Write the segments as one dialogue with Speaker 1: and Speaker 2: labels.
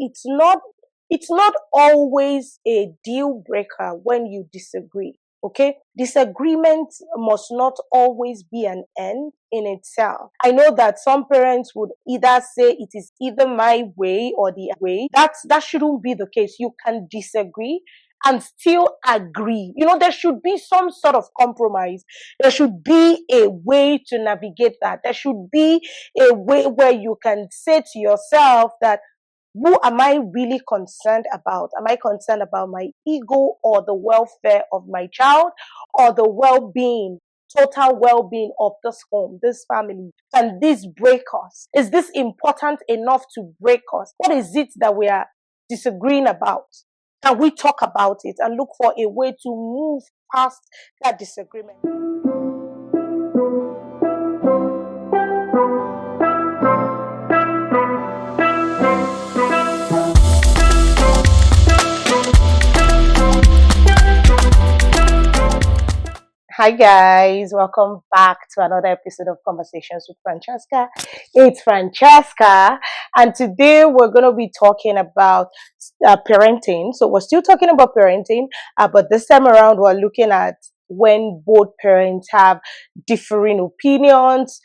Speaker 1: it's not always a deal breaker when you disagree. Okay, disagreement must not always be an end in itself. I know that some parents would either say it is either my way or the way. That shouldn't be the case. You can disagree and still agree. There should be some sort of compromise. There should be a way to navigate that. There should be a way where you can say to yourself that, who am I really concerned about? Am I concerned about my ego or the welfare of my child or the well-being, total well-being of this home, this family? Can this break us? Is this important enough to break us? What is it that we are disagreeing about? Can we talk about it and look for a way to move past that disagreement? Hi guys, welcome back to another episode of Conversations with Francesca. It's Francesca, and today we're going to be talking about parenting. So we're still talking about parenting, but this time around we're looking at when both parents have differing opinions,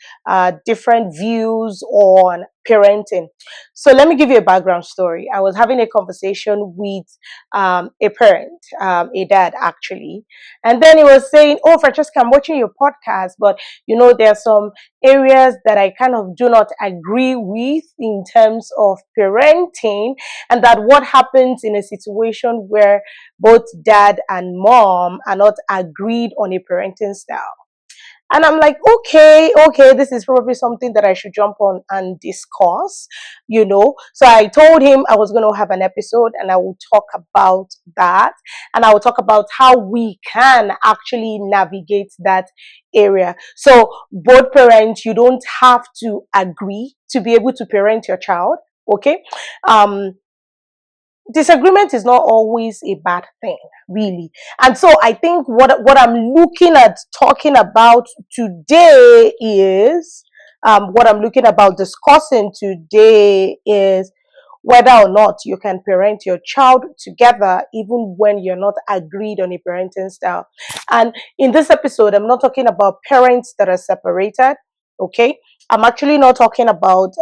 Speaker 1: different views on parenting. So let me give you a background story. I was having a conversation with a parent, a dad actually, and then he was saying, "Oh, Francesca, I'm watching your podcast, but there are some areas that I kind of do not agree with in terms of parenting, and that what happens in a situation where both dad and mom are not agreed on a parenting style." And I'm like, okay, this is probably something that I should jump on and discuss. So I told him I was going to have an episode and I will talk about that. And I will talk about how we can actually navigate that area. So both parents, you don't have to agree to be able to parent your child. Okay. Disagreement is not always a bad thing, really. And so I think what I'm looking at talking about today is what I'm looking about discussing today is whether or not you can parent your child together even when you're not agreed on a parenting style. And in this episode, I'm not talking about parents that are separated. Okay, I'm actually not talking about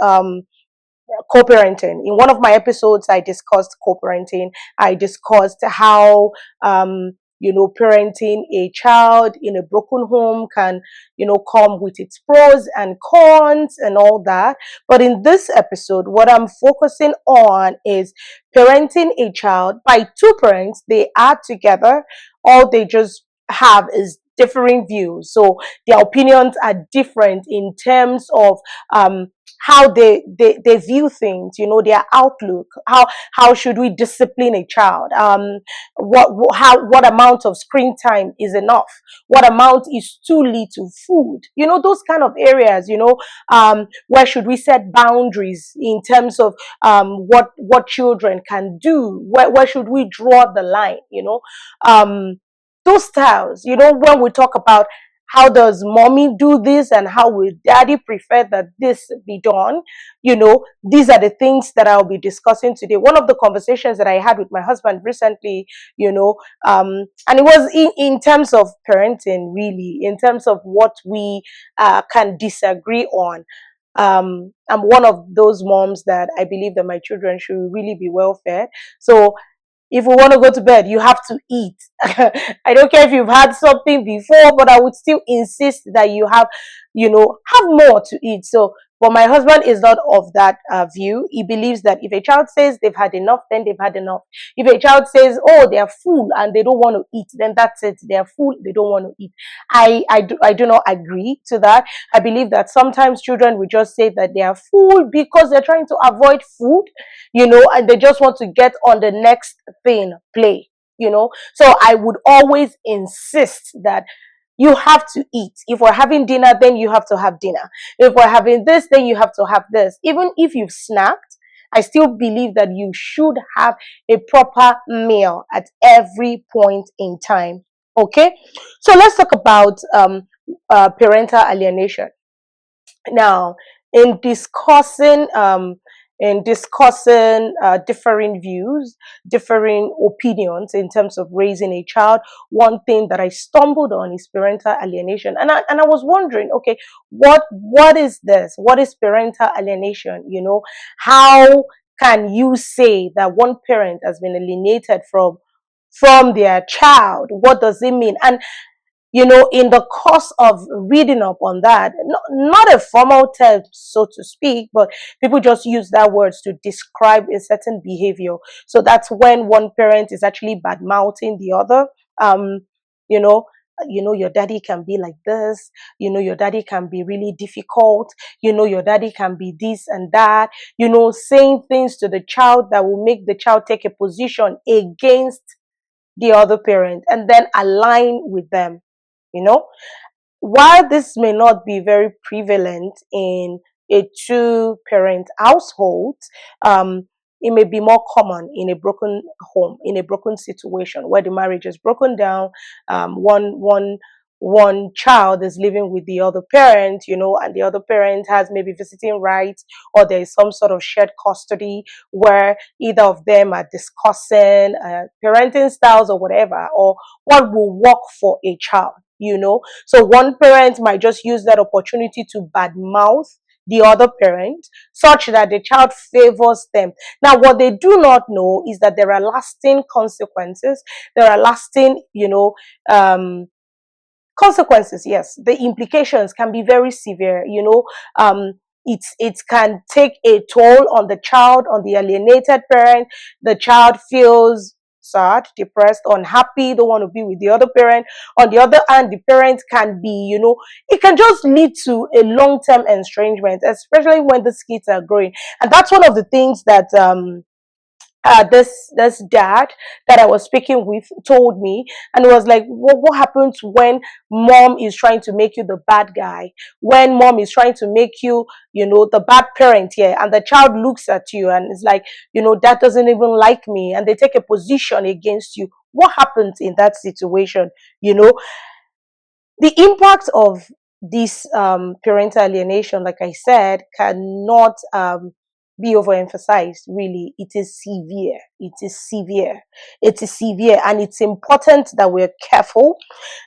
Speaker 1: co-parenting. In one of my episodes, I discussed co-parenting. I discussed how parenting a child in a broken home can come with its pros and cons and all that. But in this episode, what I'm focusing on is parenting a child by two parents. They are together. All they just have is differing views, so their opinions are different in terms of how they view things, their outlook. How should we discipline a child? What amount of screen time is enough? What amount is too little? Food, those kind of areas. Where should we set boundaries in terms of what children can do? Where should we draw the line? Those styles, when we talk about how does mommy do this and how will daddy prefer that this be done, these are the things that I'll be discussing today. One of the conversations that I had with my husband recently, and it was in terms of parenting, really, in terms of what we can disagree on. I'm one of those moms that I believe that my children should really be well fed. So if we want to go to bed, you have to eat. I don't care if you've had something before, but I would still insist that you have more to eat. So, but my husband is not of that view. He believes that if a child says they've had enough, then they've had enough. If a child says, oh, they're full and they don't want to eat, then that's it. They're full, they don't want to eat. I do not agree to that. I believe that sometimes children will just say that they are full because they're trying to avoid food, and they just want to get on the next thing, play. So I would always insist that you have to eat. If we're having dinner, then you have to have dinner. If we're having this, then you have to have this. Even if you've snacked, I still believe that you should have a proper meal at every point in time. Okay? So let's talk about parental alienation. Now, in discussing in discussing differing views, differing opinions in terms of raising a child, one thing that I stumbled on is parental alienation. And I was wondering, okay, what is this? What is parental alienation? How can you say that one parent has been alienated from their child? What does it mean? And in the course of reading up on that, not a formal term, so to speak, but people just use that words to describe a certain behavior. So that's when one parent is actually bad mouthing the other. Um, you know, your daddy can be like this. Your daddy can be really difficult. Your daddy can be this and that. Saying things to the child that will make the child take a position against the other parent and then align with them. You know, while this may not be very prevalent in a two-parent household, um, it may be more common in a broken home, in a broken situation where the marriage is broken down. One child is living with the other parent, and the other parent has maybe visiting rights, or there is some sort of shared custody where either of them are discussing parenting styles or whatever, or what will work for a child. So one parent might just use that opportunity to badmouth the other parent such that the child favors them. Now, what they do not know is that there are lasting consequences. There are lasting, consequences. Yes, the implications can be very severe. It can take a toll on the child, on the alienated parent. The child feels sad, depressed, unhappy, don't want to be with the other parent. On the other hand, the parent can be, it can just lead to a long-term estrangement, especially when the kids are growing. And that's one of the things that this dad that I was speaking with told me, and it was like, what happens when mom is trying to make you the bad guy, when mom is trying to make you, the bad parent here, and the child looks at you and is like, that doesn't even like me, and they take a position against you. What happens in that situation? The impact of this parental alienation, like I said, cannot be overemphasized. Really, it is severe. It is severe. It is severe, and it's important that we're careful.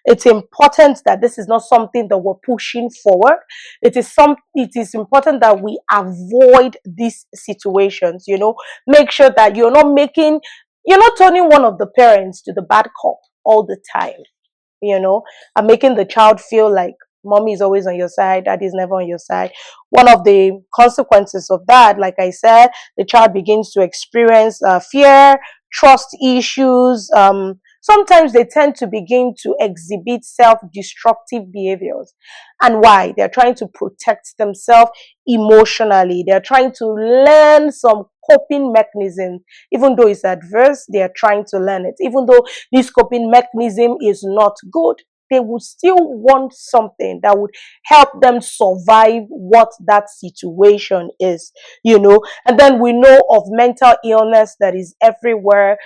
Speaker 1: It's important that this is not something that we're pushing forward. It is important that we avoid these situations. Make sure that you're not turning one of the parents to the bad cop all the time, and making the child feel like mommy is always on your side, daddy is never on your side. One of the consequences of that, like I said, the child begins to experience fear, trust issues. Sometimes they tend to begin to exhibit self-destructive behaviors. And why? They're trying to protect themselves emotionally. They're trying to learn some coping mechanism. Even though it's adverse, they are trying to learn it. Even though this coping mechanism is not good, they would still want something that would help them survive what that situation is. And then we know of mental illness that is everywhere.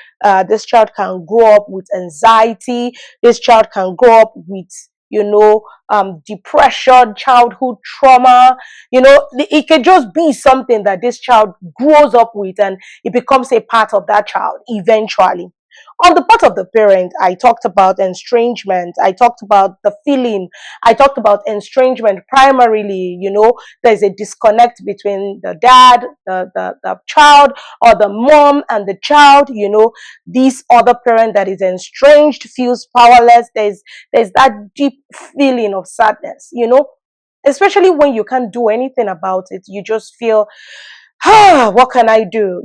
Speaker 1: This child can grow up with anxiety. This child can grow up with depression, childhood trauma. It can just be something that this child grows up with, and it becomes a part of that child eventually. On the part of the parent, I talked about estrangement. I talked about the feeling. I talked about estrangement primarily. There's a disconnect between the dad, the child, or the mom and the child. This other parent that is estranged feels powerless. There's that deep feeling of sadness, especially when you can't do anything about it. You just feel, what can I do?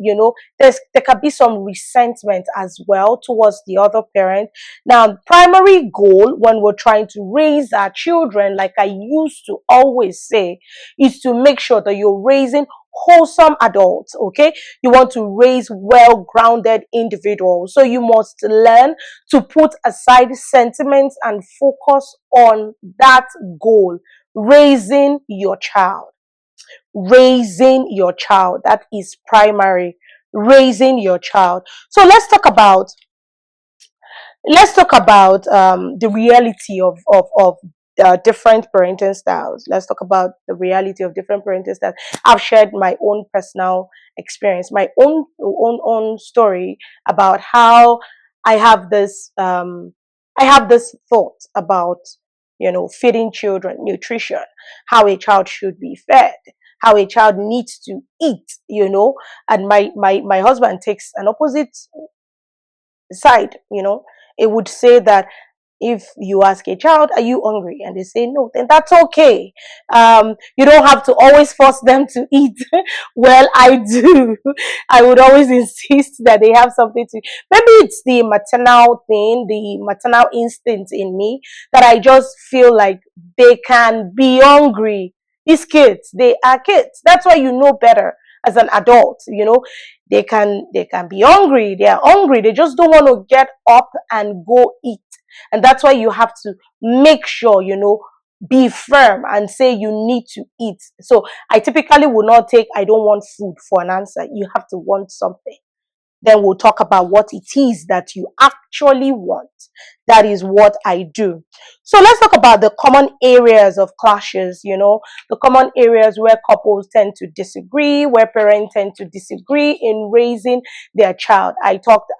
Speaker 1: There can be some resentment as well towards the other parent. Now, primary goal when we're trying to raise our children, like I used to always say, is to make sure that you're raising wholesome adults. Okay, you want to raise well-grounded individuals, so you must learn to put aside sentiments and focus on that goal: raising your child. That is primary. Raising your child. So let's talk about the reality of different parenting styles. Let's talk about the reality of different parenting styles. I've shared my own personal experience, my own story about how I have this thought about, feeding children, nutrition, how a child should be fed, how a child needs to eat, and my husband takes an opposite side. It would say that if you ask a child, are you hungry, and they say no, then that's okay. You don't have to always force them to eat. Well, I do. I would always insist that they have something to. Maybe it's the maternal thing, the maternal instinct in me, that I just feel like they can be hungry. These kids, they are kids. That's why you know better as an adult. They can be hungry. They are hungry. They just don't want to get up and go eat. And that's why you have to make sure, be firm and say you need to eat. So I typically will not take I don't want food for an answer. You have to want something. Then we'll talk about what it is that you actually want. That is what I do. So let's talk about the common areas of clashes, the common areas where couples tend to disagree, where parents tend to disagree in raising their child. I've talked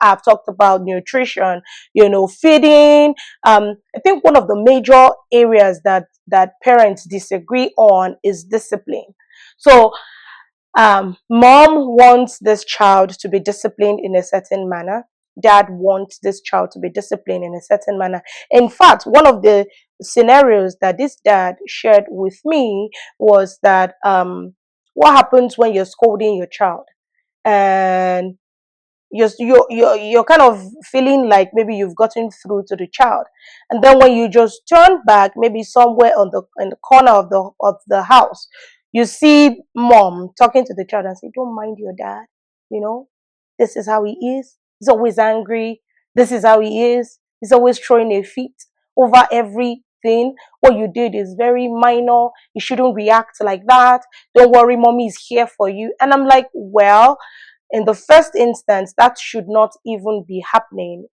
Speaker 1: about nutrition, feeding. I think one of the major areas that parents disagree on is discipline. So mom wants this child to be disciplined in a certain manner. Dad wants this child to be disciplined in a certain manner. In fact, one of the scenarios that this dad shared with me was that what happens when you're scolding your child, and you're kind of feeling like maybe you've gotten through to the child, and then when you just turn back, maybe somewhere in the corner of the house, you see mom talking to the child and say, don't mind your dad, you know this is how he is. He's always angry. This is how he is. He's always throwing a fit over everything. What you did is very minor. You shouldn't react like that. Don't worry, mommy is here for you. And I'm like, well, in the first instance, that should not even be happening.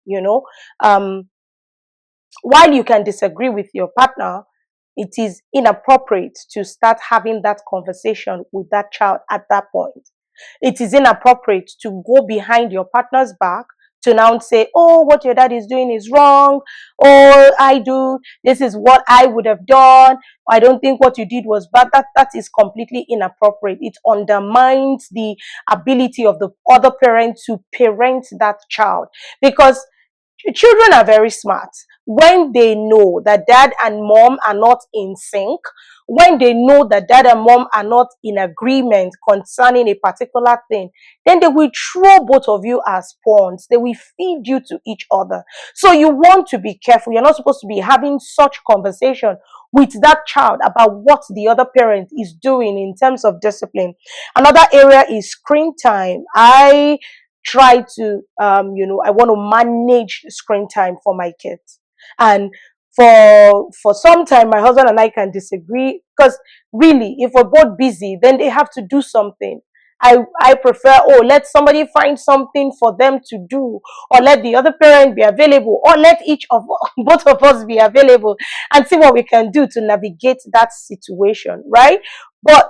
Speaker 1: While you can disagree with your partner, it is inappropriate to start having that conversation with that child at that point. It is inappropriate to go behind your partner's back to now say, oh, what your dad is doing is wrong. Oh, this is what I would have done. I don't think what you did was bad. That is completely inappropriate. It undermines the ability of the other parent to parent that child, because children are very smart. When they know that dad and mom are not in sync, when they know that dad and mom are not in agreement concerning a particular thing, then they will throw both of you as pawns. They will feed you to each other. So you want to be careful. You're not supposed to be having such conversation with that child about what the other parent is doing in terms of discipline. Another area is screen time. I try to I want to manage screen time for my kids, and for some time my husband and I can disagree, because really, if we're both busy, then they have to do something. I prefer, oh, let somebody find something for them to do, or let the other parent be available, or let each of both of us be available, and see what we can do to navigate that situation, right? But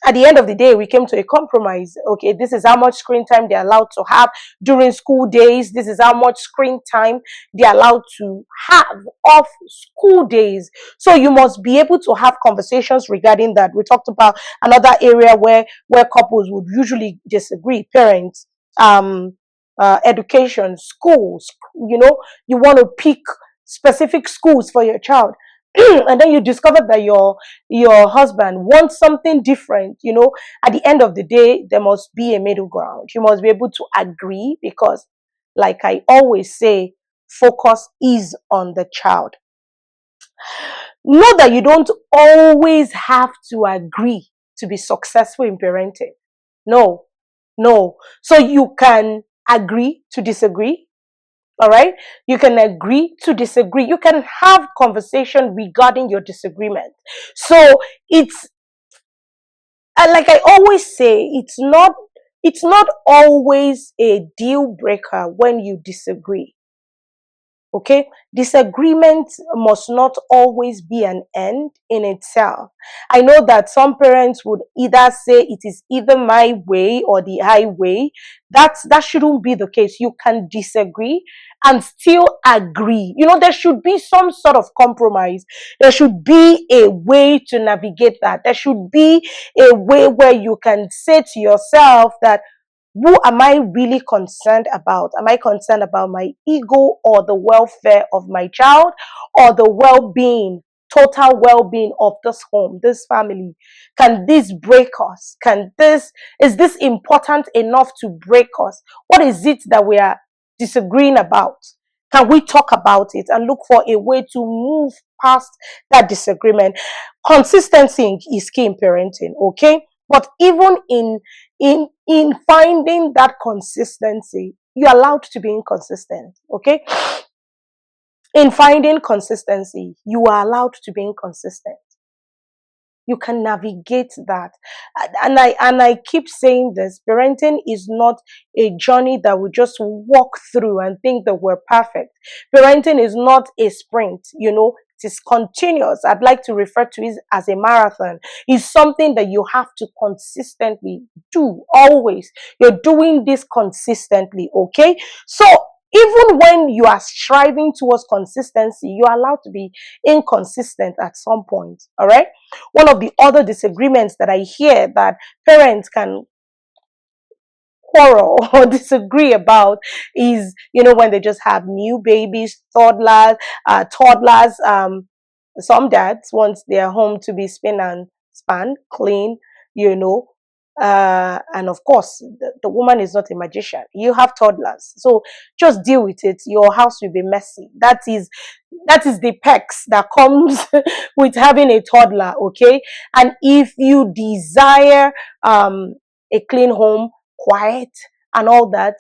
Speaker 1: at the end of the day, we came to a compromise. Okay, this is how much screen time they're allowed to have during school days. This is how much screen time they're allowed to have off school days. So you must be able to have conversations regarding that. We talked about another area where couples would usually disagree. Parents, education, schools. You want to pick specific schools for your child. And then you discover that your husband wants something different. At the end of the day, there must be a middle ground. You must be able to agree, because, like I always say, focus is on the child. Know that you don't always have to agree to be successful in parenting. No, no. So you can agree to disagree. All right, you can agree to disagree. You can have conversation regarding your disagreement. So it's like I always say, it's not always a deal breaker when you disagree. Okay, disagreement must not always be an end in itself. I know that some parents would either say it is either my way or the highway. That shouldn't be the case. You can disagree and still agree. There should be some sort of compromise. There should be a way to navigate that. There should be a way where you can say to yourself that, who am I really concerned about? Am I concerned about my ego or the welfare of my child or the well-being, total well-being of this home, this family? Can this break us? Is this important enough to break us? What is it that we are disagreeing about? Can we talk about it and look for a way to move past that disagreement? Consistency is key in parenting, okay? But even in finding that consistency, you're allowed to be inconsistent, okay? In finding consistency, you are allowed to be inconsistent. You can navigate that. And I keep saying this: parenting is not a journey that we just walk through and think that we're perfect. Parenting is not a sprint, it is continuous. I'd like to refer to it as a marathon. It's something that you have to consistently do, always. You're doing this consistently, okay? So even when you are striving towards consistency, you are allowed to be inconsistent at some point. All right. One of the other disagreements that I hear that parents can quarrel or disagree about is, when they just have new babies, toddlers. Some dads want their home to be spin and span, clean, you know. And of course, the woman is not a magician. You have toddlers, so just deal with it. Your house will be messy. That is the perks that comes with having a toddler. Okay, and if you desire a clean home, quiet, and all that,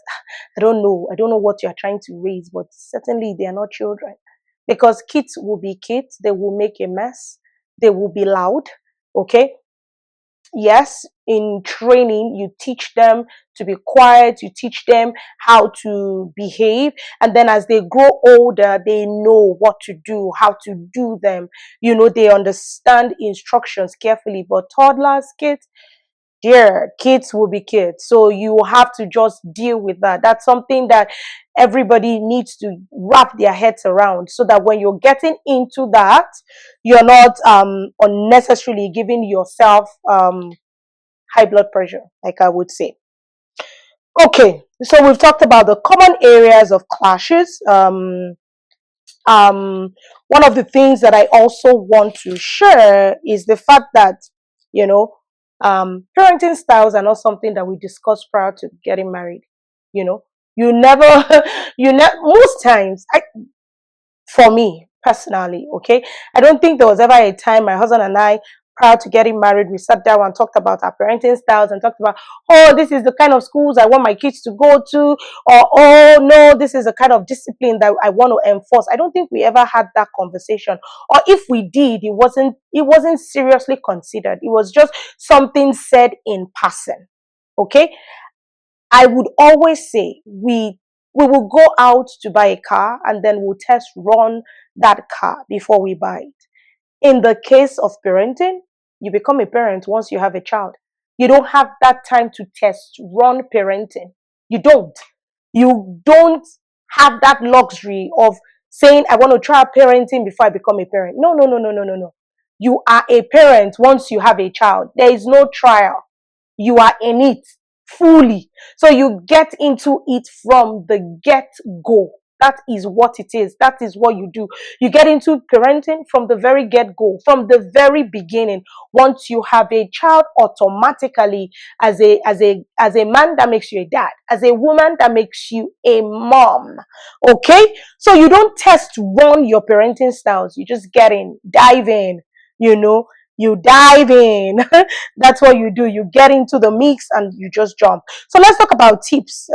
Speaker 1: I don't know what you're trying to raise, but certainly they are not children, because kids will be kids. They will make a mess. They will be loud. Okay. Yes, in training, you teach them to be quiet, you teach them how to behave, and then as they grow older, they know what to do, how to do them. They understand instructions carefully. But toddlers, kids, dear, kids will be kids. So you have to just deal with that. That's something that everybody needs to wrap their heads around, so that when you're getting into that, you're not unnecessarily giving yourself high blood pressure, like I would say. Okay, so we've talked about the common areas of clashes. Um, One of the things that I also want to share is the fact that, you know, parenting styles are not something that we discuss prior to getting married. You know, you never, most times, for me personally, okay, I don't think there was ever a time my husband and I, prior to getting married, we sat down and talked about our parenting styles and talked about, oh, this is the kind of schools I want my kids to go to, or oh no, this is the kind of discipline that I want to enforce. I don't think we ever had that conversation, or if we did, it wasn't seriously considered. It was just something said in passing. Okay, I would always say we will go out to buy a car, and then we'll test run that car before we buy it. In the case of parenting, you become a parent once you have a child. You don't have that time to test run parenting. You don't. You don't have that luxury of saying, I want to try parenting before I become a parent. No, no, no, no, no, no, no. You are a parent once you have a child. There is no trial. You are in it fully. So you get into it from the get go. That is what it is. That is what you do. You get into parenting from the very get go, from the very beginning. Once you have a child, automatically, as a man, that makes you a dad. As a woman, that makes you a mom. Okay? So you don't test run your parenting styles. You just get in, dive in, you know, you dive in. That's what you do. You get into the mix and you just jump. So let's talk about tips.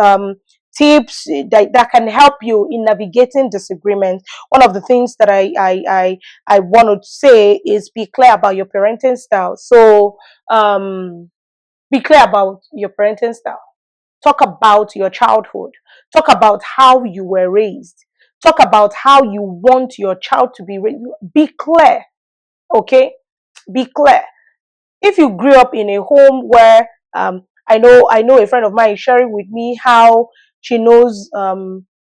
Speaker 1: Tips that can help you in navigating disagreements. One of the things that I want to say is be clear about your parenting style. So be clear about your parenting style. Talk about your childhood. Talk about how you were raised. Talk about how you want your child to be raised. Be clear, okay? Be clear. If you grew up in a home where I know a friend of mine is sharing with me how she knows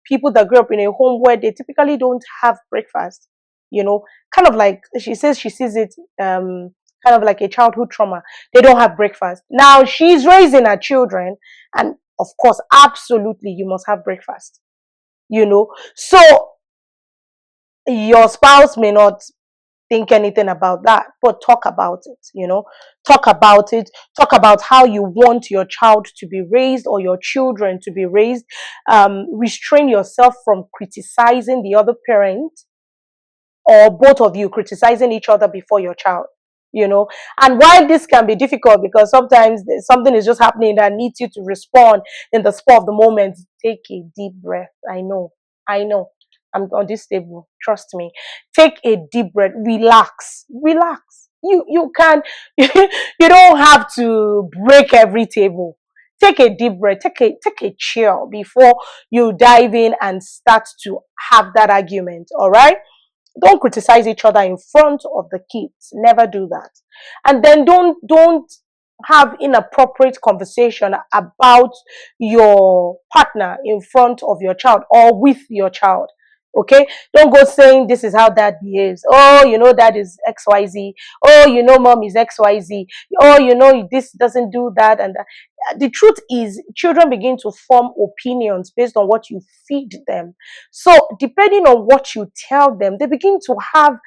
Speaker 1: people that grew up in a home where they typically don't have breakfast, you know, kind of like she says she sees it kind of like a childhood trauma. They don't have breakfast. Now she's raising her children, and of course, absolutely, you must have breakfast, So your spouse may not think anything about that, but talk about it. Talk about it. Talk about how you want your child to be raised or your children to be raised. Restrain yourself from criticizing the other parent, or both of you criticizing each other before your child. And while this can be difficult because sometimes something is just happening that needs you to respond in the spur of the moment, take a deep breath. I know I'm on this table, trust me. Take a deep breath. Relax. You can you don't have to break every table. Take a deep breath. Take a chill before you dive in and start to have that argument. All right. Don't criticize each other in front of the kids. Never do that. And then don't have inappropriate conversation about your partner in front of your child or with your child. Okay, don't go saying this is how dad behaves. Oh, dad is XYZ. Oh, mom is XYZ. Oh, this doesn't do that and that. The truth is, children begin to form opinions based on what you feed them. So depending on what you tell them, they begin to have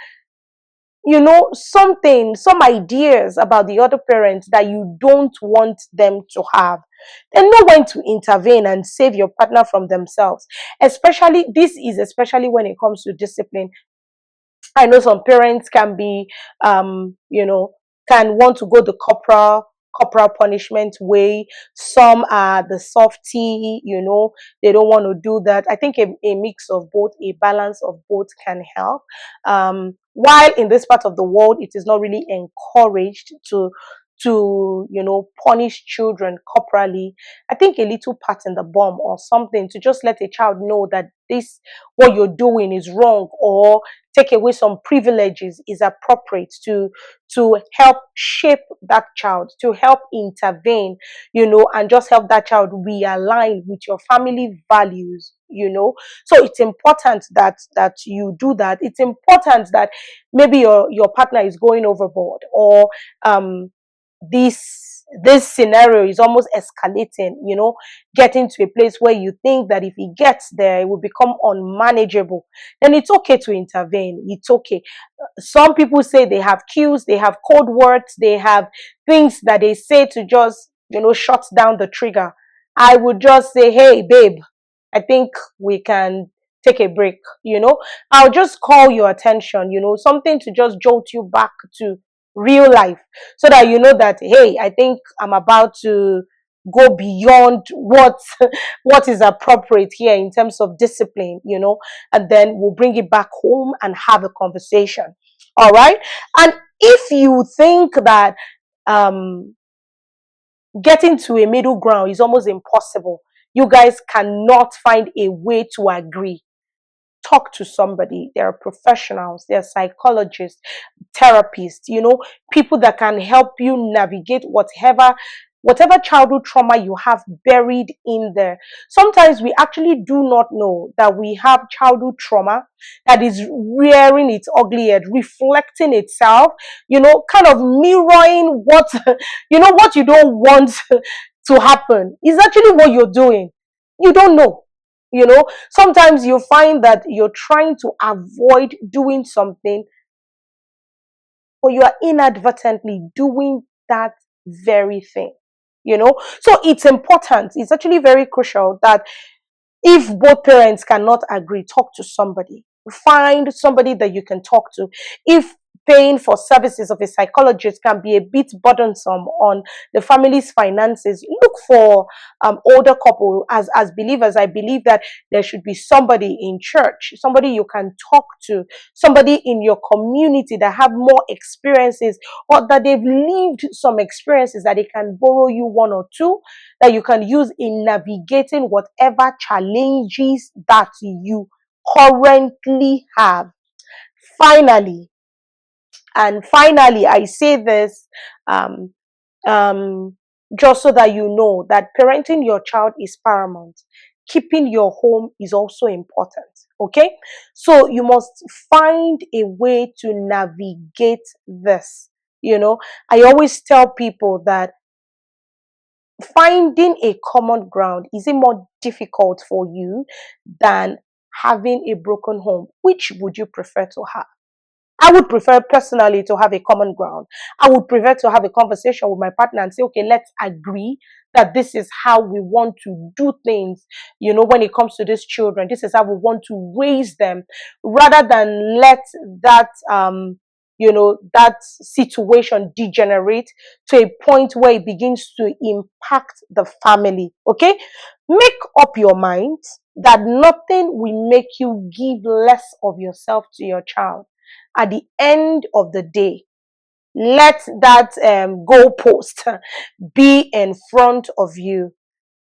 Speaker 1: some ideas about the other parent that you don't want them to have. They know when to intervene and save your partner from themselves. Especially when it comes to discipline. I know some parents can be, can want to go the corporal punishment way. Some are the softy, they don't want to do that. I think a mix of both, a balance of both can help. While in this part of the world, it is not really encouraged to punish children corporally. I think a little pat in the bum or something to just let a child know that this what you're doing is wrong, or take away some privileges is appropriate to help shape that child, to help intervene, and just help that child realign with your family values. So it's important that you do that. It's important that maybe your partner is going overboard, or this scenario is almost escalating, getting to a place where you think that if he gets there, it will become unmanageable. Then it's okay to intervene. It's okay. Some people say they have cues, they have code words, they have things that they say to just, shut down the trigger. I would just say, hey, babe, I think we can take a break. I'll just call your attention, something to just jolt you back to real life, so that you know that, hey, I think I'm about to go beyond what is appropriate here in terms of discipline, and then we'll bring it back home and have a conversation. All right. And if you think that getting to a middle ground is almost impossible, you guys cannot find a way to agree, talk to somebody. There are professionals, there are psychologists, therapists, people that can help you navigate whatever childhood trauma you have buried in there. Sometimes we actually do not know that we have childhood trauma that is rearing its ugly head, reflecting itself, kind of mirroring what you don't want to happen is actually what you're doing. You don't know. Sometimes you find that you're trying to avoid doing something, but you are inadvertently doing that very thing. So it's important. It's actually very crucial that if both parents cannot agree, talk to somebody. Find somebody that you can talk to. If paying for services of a psychologist can be a bit burdensome on the family's finances, look for older couple. As believers, I believe that there should be somebody in church, somebody you can talk to, somebody in your community that have more experiences, or that they've lived some experiences that they can borrow you one or two that you can use in navigating whatever challenges that you currently have. Finally, and finally, I say this um, um, just so that you know that parenting your child is paramount. Keeping your home is also important. Okay, so you must find a way to navigate this. I always tell people that finding a common ground is it more difficult for you than having a broken home. Which would you prefer to have? I would prefer personally to have a common ground. I would prefer to have a conversation with my partner and say, okay, let's agree that this is how we want to do things, when it comes to these children. This is how we want to raise them, rather than let that, that situation degenerate to a point where it begins to impact the family. Okay? Make up your mind that nothing will make you give less of yourself to your child. At the end of the day, let that goalpost be in front of you.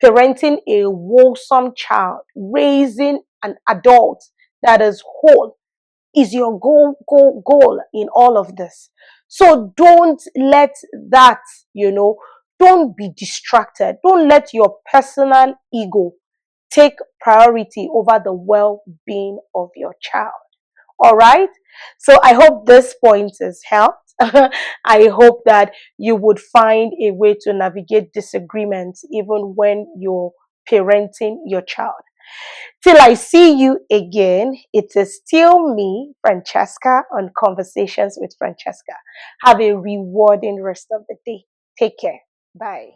Speaker 1: Parenting a wholesome child, raising an adult that is whole, is your goal in all of this. So don't let that, don't be distracted. Don't let your personal ego take priority over the well-being of your child. All right. So I hope this point has helped. I hope that you would find a way to navigate disagreements even when you're parenting your child. Till I see you again, it is still me, Francesca, on Conversations with Francesca. Have a rewarding rest of the day. Take care. Bye.